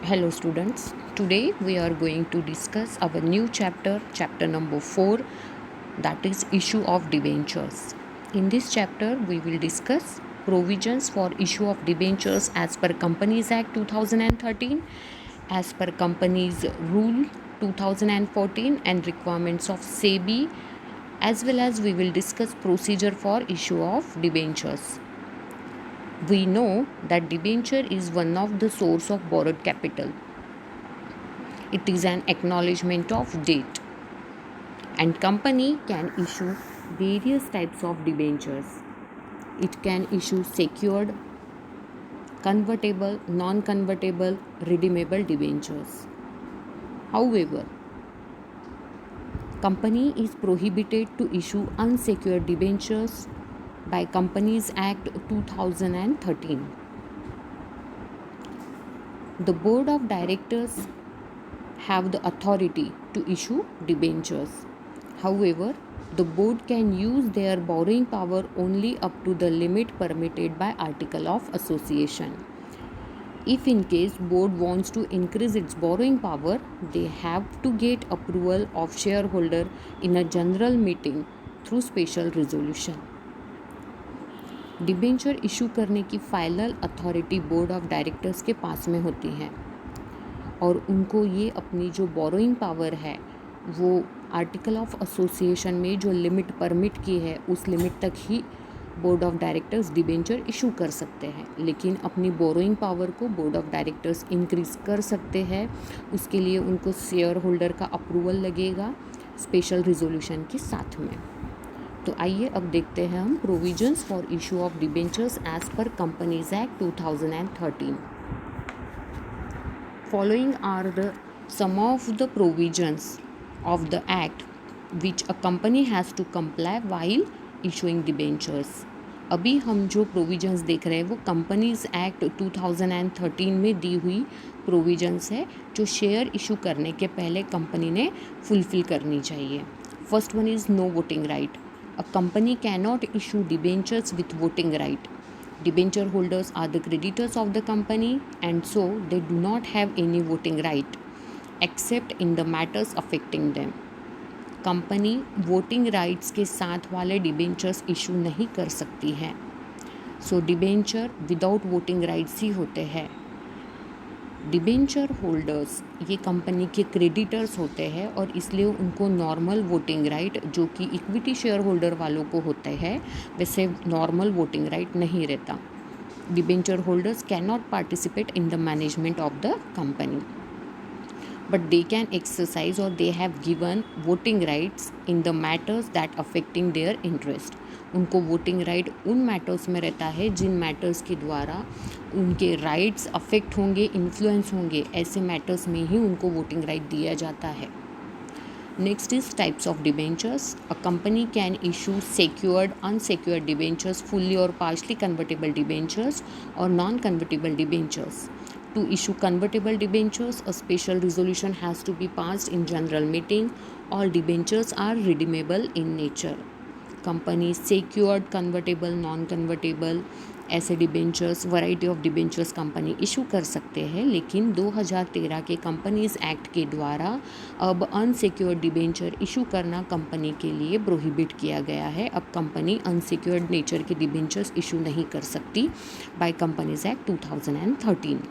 Hello students, today we are going to discuss our new chapter number 4, that is issue of debentures. In this chapter we will discuss provisions for issue of debentures as per Companies Act 2013, as per Companies Rule 2014 and requirements of SEBI, as well as we will discuss procedure for issue of debentures. We know that debenture is one of the source of borrowed capital. It is an acknowledgement of debt, and company can issue various types of debentures. It can issue secured, convertible, non-convertible, redeemable debentures. However, company is prohibited to issue unsecured debentures by Companies Act 2013. The board of directors have the authority to issue debentures. However, the board can use their borrowing power only up to the limit permitted by Article of Association. If in case board wants to increase its borrowing power, they have to get approval of shareholder in a general meeting through special resolution. Debenture issue करने की final authority board of directors के पास में होती है और उनको ये अपनी जो बोरोइंग पावर है वो आर्टिकल ऑफ एसोसिएशन में जो लिमिट परमिट की है उस लिमिट तक ही board of directors debenture issue कर सकते हैं, लेकिन अपनी बोरोइंग पावर को बोर्ड ऑफ डायरेक्टर्स इंक्रीज़ कर सकते हैं। उसके लिए उनको शेयर होल्डर का अप्रूवल लगेगा स्पेशल रिजोल्यूशन के साथ में। तो आइए अब देखते हैं हम provisions for issue of debentures as per companies act 2013। Following are some of the provisions of the act which a company has to comply while issuing debentures. अभी हम जो प्रोविजंस देख रहे हैं वो कंपनीज एक्ट 2013 में दी हुई प्रोविजंस है जो शेयर इशू करने के पहले कंपनी ने फुलफिल करनी चाहिए। First one is no voting right. A company can not issue debentures with voting right. Debenture holders are the creditors of the company and so they do not have any voting right except in the matters affecting them. Company voting rights के साथ वाले debentures issue नहीं कर सकती है। So debenture without voting rights ही होते हैं। डिबेंचर होल्डर्स ये कंपनी के क्रेडिटर्स होते हैं और इसलिए उनको नॉर्मल वोटिंग राइट जो कि इक्विटी शेयर होल्डर वालों को होते हैं वैसे नॉर्मल वोटिंग राइट नहीं रहता। Debenture holders can not participate in the management of the company but they can exercise or they have given voting rights in the matters that affecting their interest. उनको voting right उन matters में रहता है जिन matters के द्वारा उनके rights affect होंगे, influence होंगे, ऐसे मैटर्स में ही उनको वोटिंग राइट दिया जाता है। Next is types of debentures. A company can issue secured, unsecured debentures, fully or partially convertible debentures or non-convertible debentures. To issue convertible debentures, a special resolution has to be passed in general meeting. All debentures are redeemable in nature. Company secured, convertible, non-convertible ऐसे debentures, variety of debentures company issue कर सकते हैं, लेकिन 2013 के companies act के द्वारा अब unsecured debenture issue करना कंपनी के लिए प्रोहिबिट किया गया है। अब कंपनी अनसिक्योर्ड नेचर के डिबेंचर्स इशू नहीं कर सकती बाय कंपनीज एक्ट 2013।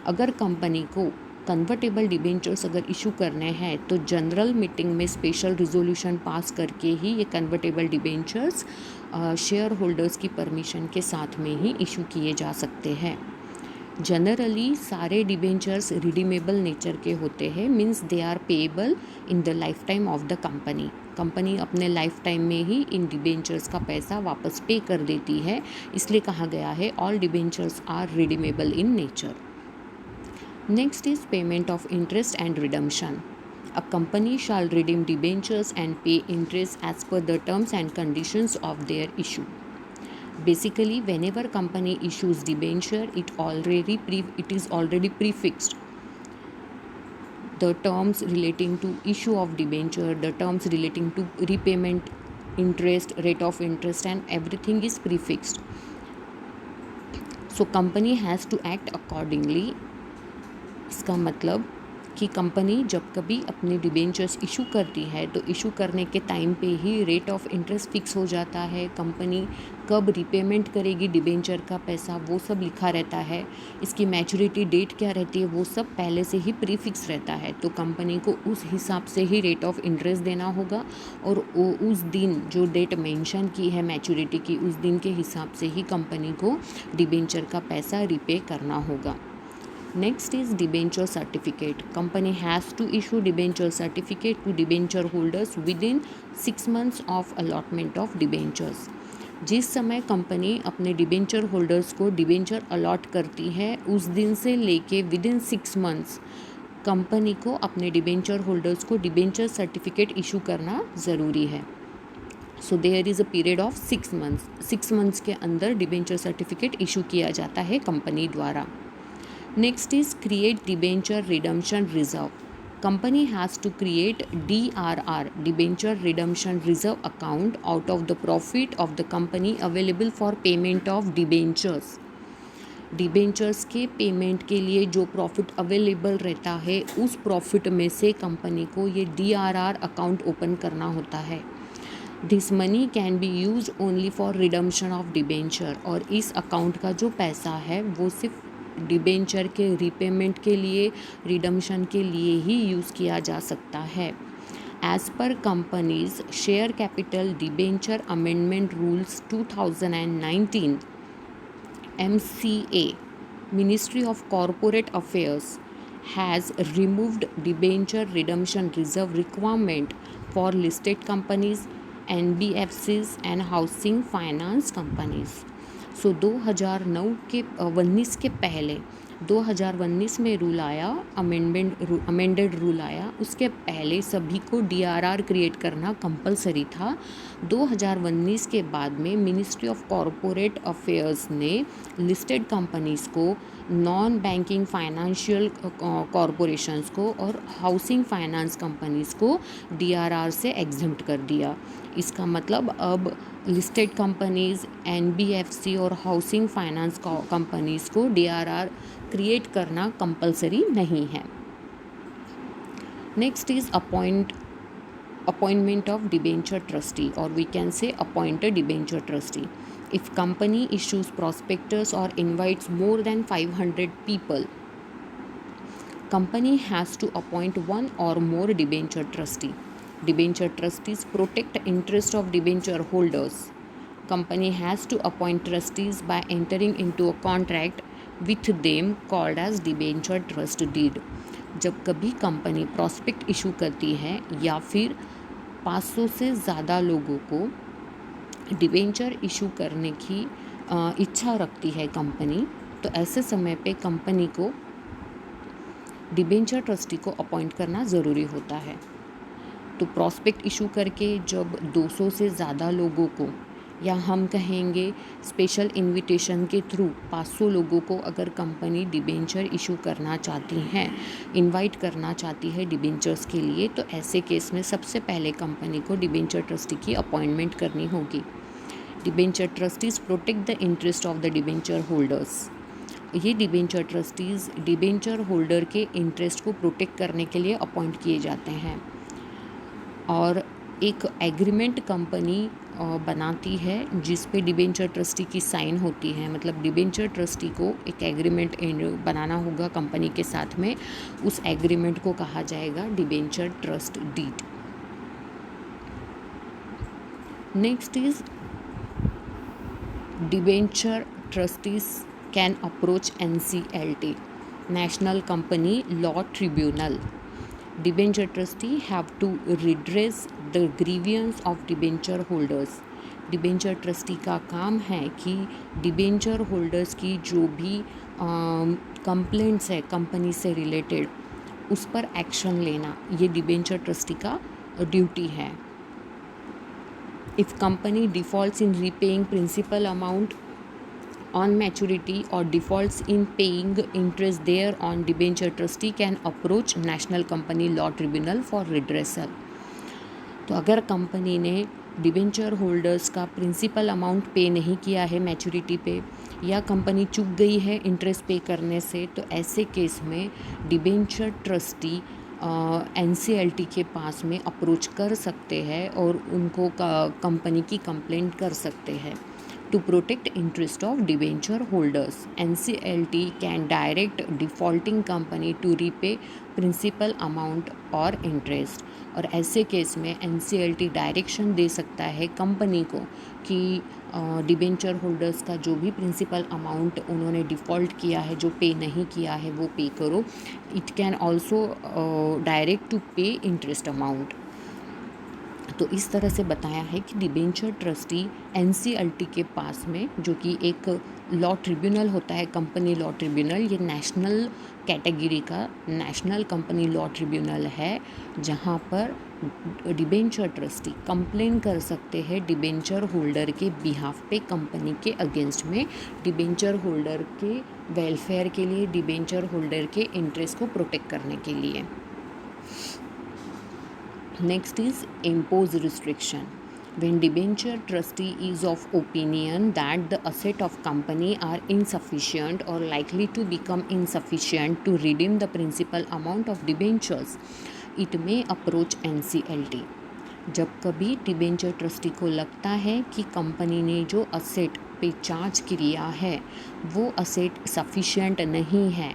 अगर कंपनी को कन्वर्टेबल डिबेंचर्स अगर इशू करने हैं तो जनरल मीटिंग में स्पेशल रिजोल्यूशन पास करके ही ये कन्वर्टेबल डिबेंचर्स शेयर होल्डर्स की परमिशन के साथ में ही इशू किए जा सकते हैं। जनरली सारे डिबेंचर्स रिडीमेबल नेचर के होते हैं, means they are payable in the life time of the company. Company अपने लाइफ टाइम में ही इन डिबेंचर्स का पैसा वापस पे कर देती है, इसलिए कहा गया है all debentures are redeemable in nature. Next is payment of interest and redemption. A company shall redeem debentures and pay interest as per the terms and conditions of their issue. Basically, whenever company issues debenture, it is already prefixed. The terms relating to issue of debenture, the terms relating to repayment, interest, rate of interest, and everything is prefixed. So company has to act accordingly. इसका मतलब कि company जब कभी अपने debentures issue करती है तो issue करने के टाइम पे ही रेट ऑफ इंटरेस्ट फिक्स हो जाता है। कंपनी कब रिपेमेंट करेगी डिबेंचर का पैसा वो सब लिखा रहता है। इसकी मैच्योरिटी डेट क्या रहती है वो सब पहले से ही प्री फिक्स रहता है। तो कंपनी को उस हिसाब से ही रेट ऑफ इंटरेस्ट देना होगा और उस दिन जो डेट मेंशन की है मैच्योरिटी की उस दिन के हिसाब से ही कंपनी को डिबेंचर का पैसा रिपे करना होगा। Next is debenture certificate. Company has to issue debenture certificate to debenture holders within 6 months of allotment of debentures. जिस समय कंपनी अपने डिबेंचर होल्डर्स को डिबेंचर अलॉट करती है उस दिन से लेके विदिन 6 मंथ्स कंपनी को अपने डिबेंचर होल्डर्स को डिबेंचर सर्टिफिकेट इशू करना ज़रूरी है। So there is a period of 6 months. 6 months के अंदर डिबेंचर सर्टिफिकेट इशू किया जाता है कंपनी द्वारा। Next is create debenture redemption reserve. Company has to create DRR, debenture redemption reserve account out of the profit of the company available for payment of debentures. Debentures के payment के लिए जो profit available रहता है उस profit में से company को ये DRR अकाउंट ओपन करना होता है। This money can be use only for redemption of debenture और इस अकाउंट का जो पैसा है वो सिर्फ डिबेंचर के रिपेमेंट के लिए रिडम्पशन के लिए ही यूज़ किया जा सकता है। As per companies share capital debenture amendment rules 2019 MCA Ministry of Corporate Affairs has removed debenture redemption reserve requirement for listed companies, NBFCs and housing finance companies. सो 2019 के पहले 2019 में रूल आया अमेंडेड रूल आया उसके पहले सभी को DRR क्रिएट करना कंपलसरी था। 2019 के बाद में मिनिस्ट्री ऑफ कॉरपोरेट अफेयर्स ने लिस्टेड कंपनीज़ को नॉन बैंकिंग फाइनेंशियल कॉरपोरेशंस को और हाउसिंग फाइनेंस कंपनीज़ को DRR से एग्जम्प्ट कर दिया। इसका मतलब अब लिस्टेड कंपनीज़ NBFC और हाउसिंग फाइनेंस कंपनीज़ को DRR क्रिएट करना कंपलसरी नहीं है। Next is appointment of debenture trustee or we can say appointed debenture trustee. If company issues prospectus or invites more than 500 people, company has to appoint one or more debenture trustee. Debenture trustees protect interest of debenture holders. Company has to appoint trustees by entering into a contract with them called as debenture trust deed. जब कभी company prospect issue करती है या फिर 500 से ज़्यादा लोगों को डिबेंचर इशू करने की इच्छा रखती है कंपनी, तो ऐसे समय पे कंपनी को डिबेंचर ट्रस्टी को अपॉइंट करना ज़रूरी होता है। तो प्रॉस्पेक्ट इशू करके जब 200 से ज़्यादा लोगों को या हम कहेंगे स्पेशल इनविटेशन के थ्रू 500 लोगों को अगर कंपनी डिबेंचर इशू करना चाहती हैं, इनवाइट करना चाहती है डिबेंचर्स के लिए, तो ऐसे केस में सबसे पहले कंपनी को डिबेंचर ट्रस्टी की अपॉइंटमेंट करनी होगी। Debenture trustees protect the interest of the debenture holders. ये डिबेंचर ट्रस्टीज़ डिबेंचर होल्डर के इंटरेस्ट को प्रोटेक्ट करने के लिए अपॉइंट किए जाते हैं और एक एग्रीमेंट कंपनी बनाती है जिस पे डिबेंचर ट्रस्टी की साइन होती है। मतलब डिबेंचर ट्रस्टी को एक एग्रीमेंट बनाना होगा कंपनी के साथ में, उस एग्रीमेंट को कहा जाएगा debenture trust deed. Next is debenture trustees can approach NCLT, National Company Law Tribunal. Debenture trustee have to redress the grievance of debenture holders. Debenture trustee का काम है कि डिबेंचर होल्डर्स की जो भी कंप्लेंट्स है कंपनी से रिलेटेड उस पर एक्शन लेना, ये डिबेंचर ट्रस्टी का ड्यूटी है। If company defaults in repaying principal amount on maturity or defaults in paying interest thereon, debenture trustee can approach National Company Law Tribunal for redressal. तो अगर company ने debenture holders का principal amount पे नहीं किया है maturity पे या कंपनी चूक गई है इंटरेस्ट पे करने से, तो ऐसे केस में डिबेंचर ट्रस्टी एनसीएलटी के पास में अप्रोच कर सकते हैं और उनको कंपनी की कंप्लेंट कर सकते हैं। To protect interest of debenture holders, NCLT can direct defaulting company to repay principal amount or interest। और ऐसे केस में NCLT डायरेक्शन दे सकता है कंपनी को कि डिबेंचर होल्डर्स का जो भी प्रिंसिपल अमाउंट उन्होंने डिफ़ॉल्ट किया है, जो पे नहीं किया है, वो पे करो। It can also direct to pay interest amount. तो इस तरह से बताया है कि डिबेंचर ट्रस्टी एनसीएलटी के पास में, जो कि एक लॉ ट्रिब्यूनल होता है, कंपनी लॉ ट्रिब्यूनल, ये नेशनल कैटेगरी का नेशनल कंपनी लॉ ट्रिब्यूनल है, जहाँ पर डिबेंचर ट्रस्टी कंप्लेन कर सकते हैं डिबेंचर होल्डर के बिहाफ पे कंपनी के अगेंस्ट में, डिबेंचर होल्डर के वेलफेयर के लिए, डिबेंचर होल्डर के इंटरेस्ट को प्रोटेक्ट करने के लिए। Next is impose restriction. When debenture trustee is of opinion that the asset of company are insufficient or likely to become insufficient to redeem the principal amount of debentures, it may approach NCLT। जब कभी debenture trustee को लगता है कि company ने जो asset पे charge किया है वो असेट सफिशिएंट नहीं है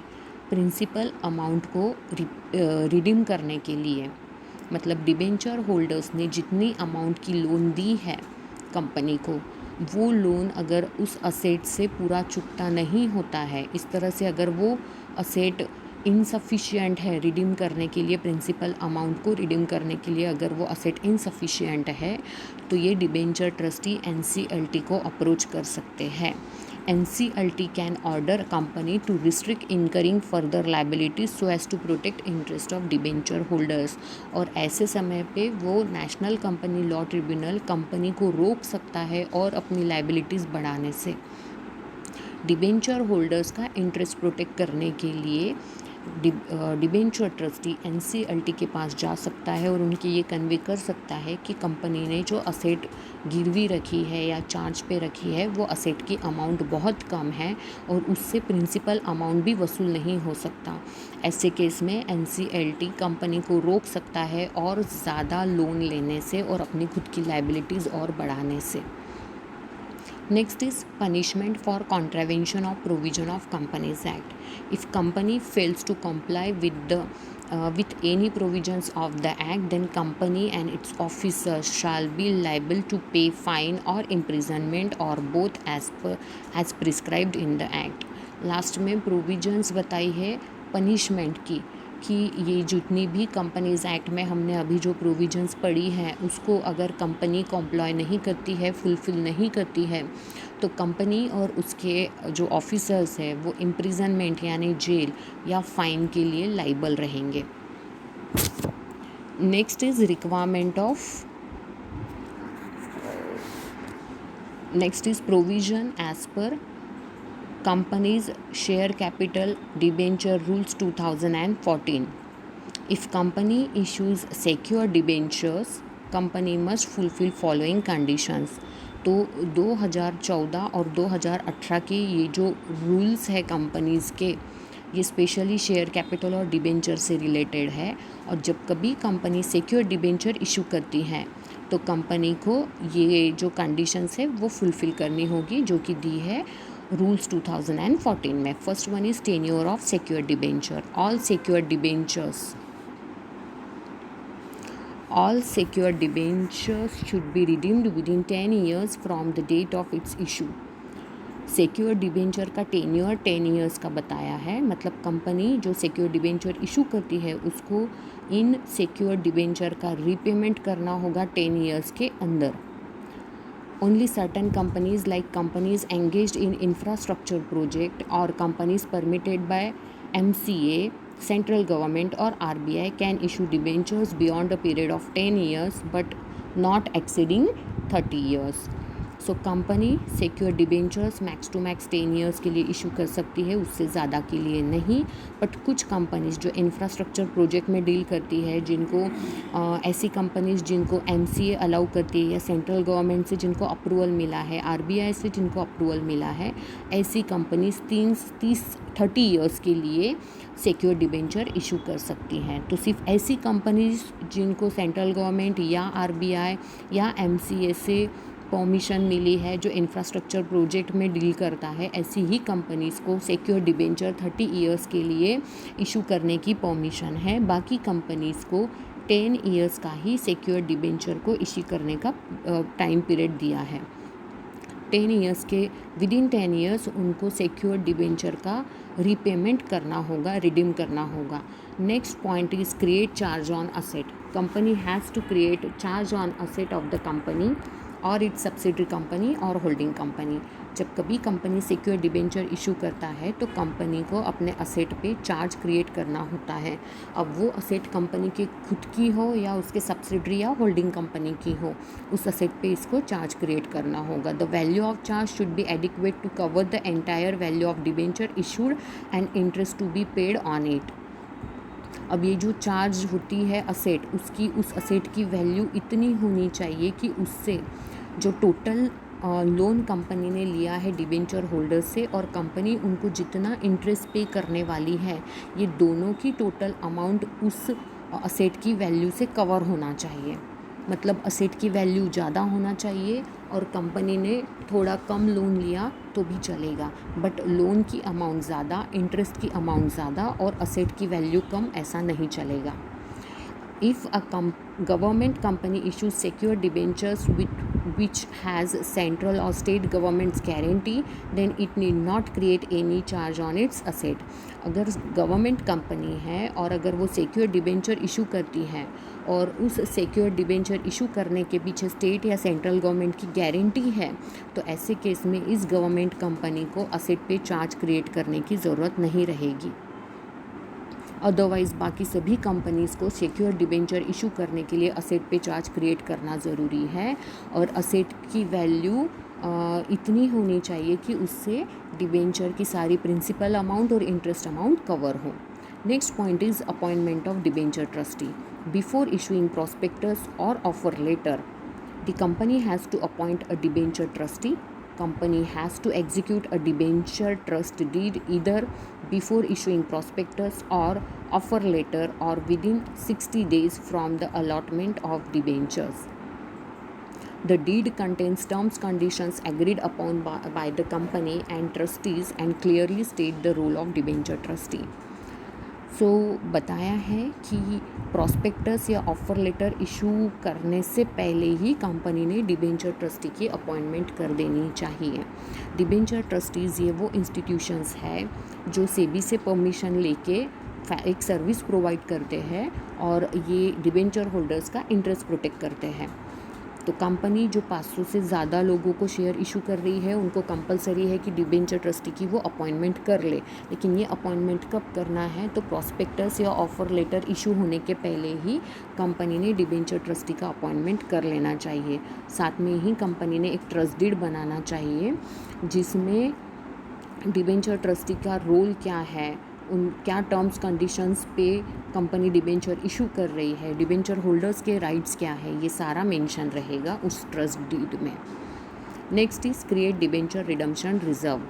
प्रिंसिपल अमाउंट को रिडीम करने के लिए, मतलब डिबेंचर होल्डर्स ने जितनी अमाउंट की लोन दी है कंपनी को, वो लोन अगर उस असेट से पूरा चुकता नहीं होता है, इस तरह से अगर वो असेट इनसफिशिएंट है रिडीम करने के लिए, प्रिंसिपल अमाउंट को रिडीम करने के लिए अगर वो असेट इनसफिशिएंट है, तो ये डिबेंचर ट्रस्टी एनसीएलटी को अप्रोच कर सकते हैं। NCLT can order company to restrict incurring further liabilities so as to protect interest of debenture holders। और ऐसे समय पे वो national company law tribunal company को रोक सकता है और अपनी लाइबिलिटीज़ बढ़ाने से। डिबेंचर होल्डर्स का इंटरेस्ट प्रोटेक्ट करने के लिए डिबेंचर ट्रस्टी एनसीएलटी के पास जा सकता है और उनके ये कन्वे कर सकता है कि कंपनी ने जो असेट गिरवी रखी है या चार्ज पे रखी है वो असेट की अमाउंट बहुत कम है और उससे प्रिंसिपल अमाउंट भी वसूल नहीं हो सकता। ऐसे केस में एनसीएलटी कंपनी को रोक सकता है और ज़्यादा लोन लेने से और अपनी खुद की लाइबिलिटीज़ और बढ़ाने से। Next is punishment for contravention of provision of Companies Act. If company fails to comply with any provisions of the act, then company and its officers shall be liable to pay fine or imprisonment or both as prescribed in the act। Last में provisions बताई है punishment की कि ये जितनी भी companies act में हमने अभी जो प्रोविजंस पढ़ी हैं उसको अगर कंपनी कॉम्प्लॉय नहीं करती है, फुलफ़िल नहीं करती है, तो कंपनी और उसके जो ऑफिसर्स हैं वो इम्प्रिजनमेंट यानी जेल या फ़ाइन के लिए लाइबल रहेंगे। Next is requirement of next is provision as per Companies Share Capital Debenture Rules 2014। If company issues secure debentures, company must fulfill following conditions। तो 2014 और 2018 के ये जो रूल्स है कंपनीज़ के, ये स्पेशली शेयर कैपिटल और डिबेंचर से रिलेटेड है। और जब कभी कंपनी सिक्योर डिबेंचर इशू करती है तो कंपनी को ये जो कंडीशंस है वो फुलफ़िल करनी होगी, जो कि दी है रूल्स 2014 में। First one is tenure of secure debenture. All secure debentures should be redeemed within 10 years from the date of its issue। Secure debenture का टेन्योर 10 ईयर्स का बताया है, मतलब कंपनी जो सिक्योर डिबेंचर इशू करती है उसको इन सिक्योर डिबेंचर का रीपेमेंट करना होगा 10 ईयर्स के अंदर। Only certain companies like companies engaged in infrastructure project or companies permitted by MCA, central government or RBI can issue debentures beyond a period of 10 years but not exceeding 30 years। So company secure debentures max to max 10 years के लिए issue कर सकती है, उससे ज़्यादा के लिए नहीं। बट कुछ कंपनीज जो इंफ्रास्ट्रक्चर प्रोजेक्ट में डील करती है, जिनको ऐसी कंपनीज जिनको MCA अलाउ करती है या सेंट्रल गवर्नमेंट से जिनको अप्रूवल मिला है, RBI से जिनको अप्रूवल मिला है, ऐसी कंपनीज 30 ईयर्स के लिए सिक्योर डिबेंचर इशू कर सकती हैं। तो सिर्फ ऐसी कंपनीज जिनको सेंट्रल गवर्नमेंट या RBI या MCA से परमिशन मिली है, जो इंफ्रास्ट्रक्चर प्रोजेक्ट में डील करता है, ऐसी ही कंपनीज़ को सिक्योर डिबेंचर 30 ईयर्स के लिए इशू करने की परमिशन है। बाकी कंपनीज़ को 10 ईयर्स का ही सिक्योर डिबेंचर को इशू करने का टाइम पीरियड दिया है। 10 ईयर्स के विदिन 10 ईयर्स उनको सिक्योर डिबेंचर का रीपेमेंट करना होगा, रिडीम करना होगा। Next point is create charge on asset. Company has to create charge on asset of the company और इट्स सब्सिडरी कंपनी और होल्डिंग कंपनी। जब कभी कंपनी सिक्योर डिबेंचर इशू करता है तो कंपनी को अपने असेट पे चार्ज क्रिएट करना होता है। अब वो असेट कंपनी की खुद की हो या उसके सब्सिडरी या होल्डिंग कंपनी की हो, उस असेट पे इसको चार्ज क्रिएट करना होगा। The value of charge should be adequate to cover the entire value of debenture issued and interest to be paid on it. अब ये जो चार्ज होती है असेट, उसकी उस असेट की वैल्यू इतनी होनी चाहिए कि उससे जो टोटल लोन कंपनी ने लिया है डिबेंचर होल्डर से और कंपनी उनको जितना इंटरेस्ट पे करने वाली है, ये दोनों की टोटल अमाउंट उस असेट की वैल्यू से कवर होना चाहिए। मतलब असेट की वैल्यू ज़्यादा होना चाहिए और कंपनी ने थोड़ा कम लोन लिया तो भी चलेगा, बट लोन की अमाउंट ज़्यादा, इंटरेस्ट की अमाउंट ज़्यादा और असेट की वैल्यू कम, ऐसा नहीं चलेगा। If a government company issues secure debentures which has central or state government's guarantee, then it need not create any charge on its asset. अगर गवर्नमेंट कंपनी है और अगर वो सिक्योर डिबेंचर इशू करती है और उस सिक्योर डिबेंचर इशू करने के पीछे स्टेट या सेंट्रल गवर्नमेंट की गारंटी है, तो ऐसे केस में इस गवर्नमेंट कंपनी को असेट पे चार्ज क्रिएट करने की ज़रूरत नहीं रहेगी। अदरवाइज़ बाकी सभी कंपनीज़ को सिक्योर डिबेंचर इशू करने के लिए असेट पे चार्ज क्रिएट करना ज़रूरी है और असेट की वैल्यू इतनी होनी चाहिए कि उससे डिबेंचर की सारी प्रिंसिपल अमाउंट और इंटरेस्ट अमाउंट कवर हो। Next point is appointment of debenture trustee. Before issuing prospectus और offer letter, the company has to appoint a debenture trustee. Company has to execute a debenture trust deed either before issuing prospectus or offer letter or within 60 days from the allotment of debentures. The deed contains terms conditions agreed upon by the company and trustees and clearly state the role of debenture trustee. सो बताया है कि prospectus या offer letter issue करने से पहले ही company ने debenture trustee की appointment कर देनी चाहिए। डिबेंचर ट्रस्टीज़ ये वो इंस्टीट्यूशंस है जो सेबी से परमिशन लेके एक सर्विस प्रोवाइड करते हैं और ये डिबेंचर होल्डर्स का इंटरेस्ट प्रोटेक्ट करते हैं। तो कंपनी जो 500 से ज़्यादा लोगों को शेयर इशू कर रही है, उनको कंपलसरी है कि डिबेंचर ट्रस्टी की वो अपॉइंटमेंट कर ले। लेकिन ये अपॉइंटमेंट कब करना है, तो प्रॉस्पेक्टस या ऑफ़र लेटर इशू होने के पहले ही कंपनी ने डिबेंचर ट्रस्टी का अपॉइंटमेंट कर लेना चाहिए। साथ में ही कंपनी ने एक ट्रस्ट डीड बनाना चाहिए जिसमें डिबेंचर ट्रस्टी का रोल क्या है, उन क्या टर्म्स कंडीशंस पे कंपनी डिबेंचर इशू कर रही है, डिबेंचर होल्डर्स के राइट्स क्या है, ये सारा मेंशन रहेगा उस ट्रस्ट डीड में। Next is create debenture redemption reserve.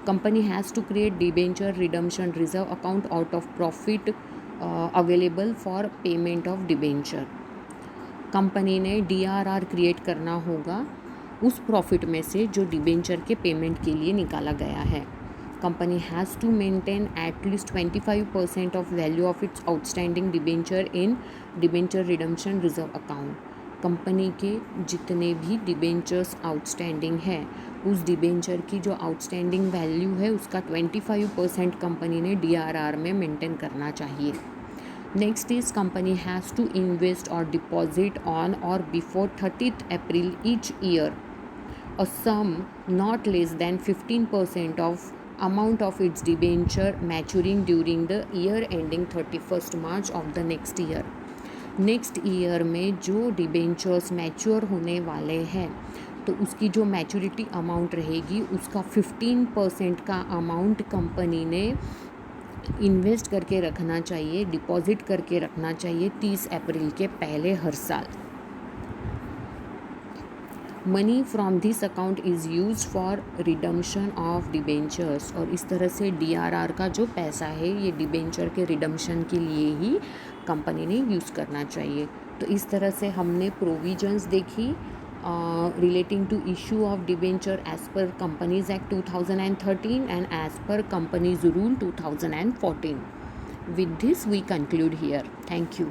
Company has to create debenture redemption reserve account out of profit available for payment of debenture. Company ने DRR क्रिएट करना होगा उस प्रॉफिट में से जो डिबेंचर के पेमेंट के लिए निकाला गया है। Company has to maintain at least 25% of value of its outstanding debenture in debenture redemption reserve account. Company के जितने भी डिबेंचर्स आउटस्टैंडिंग है, उस डिबेंचर की जो आउटस्टैंडिंग वैल्यू है उसका 25% कंपनी ने DRR में मेंटेन करना चाहिए। Next is company has to invest or deposit on or before 30th April each year a sum not less than 15% of amount of its debenture maturing during the year ending 31st March of the next year. Next year में जो debentures mature होने वाले हैं तो उसकी जो maturity amount रहेगी उसका 15% का अमाउंट कंपनी ने इन्वेस्ट करके रखना चाहिए, डिपॉजिट करके रखना चाहिए 30 अप्रैल के पहले हर साल। Money from this account is use for redemption of debentures. और इस तरह से DRR का जो पैसा है ये डिबेंचर के रिडम्पशन के लिए ही कंपनी ने यूज़ करना चाहिए। तो इस तरह से हमने प्रोविजंस देखी relating to issue of debenture as per Companies Act 2013 and as per Companies Rule 2014. With this we conclude here. Thank you.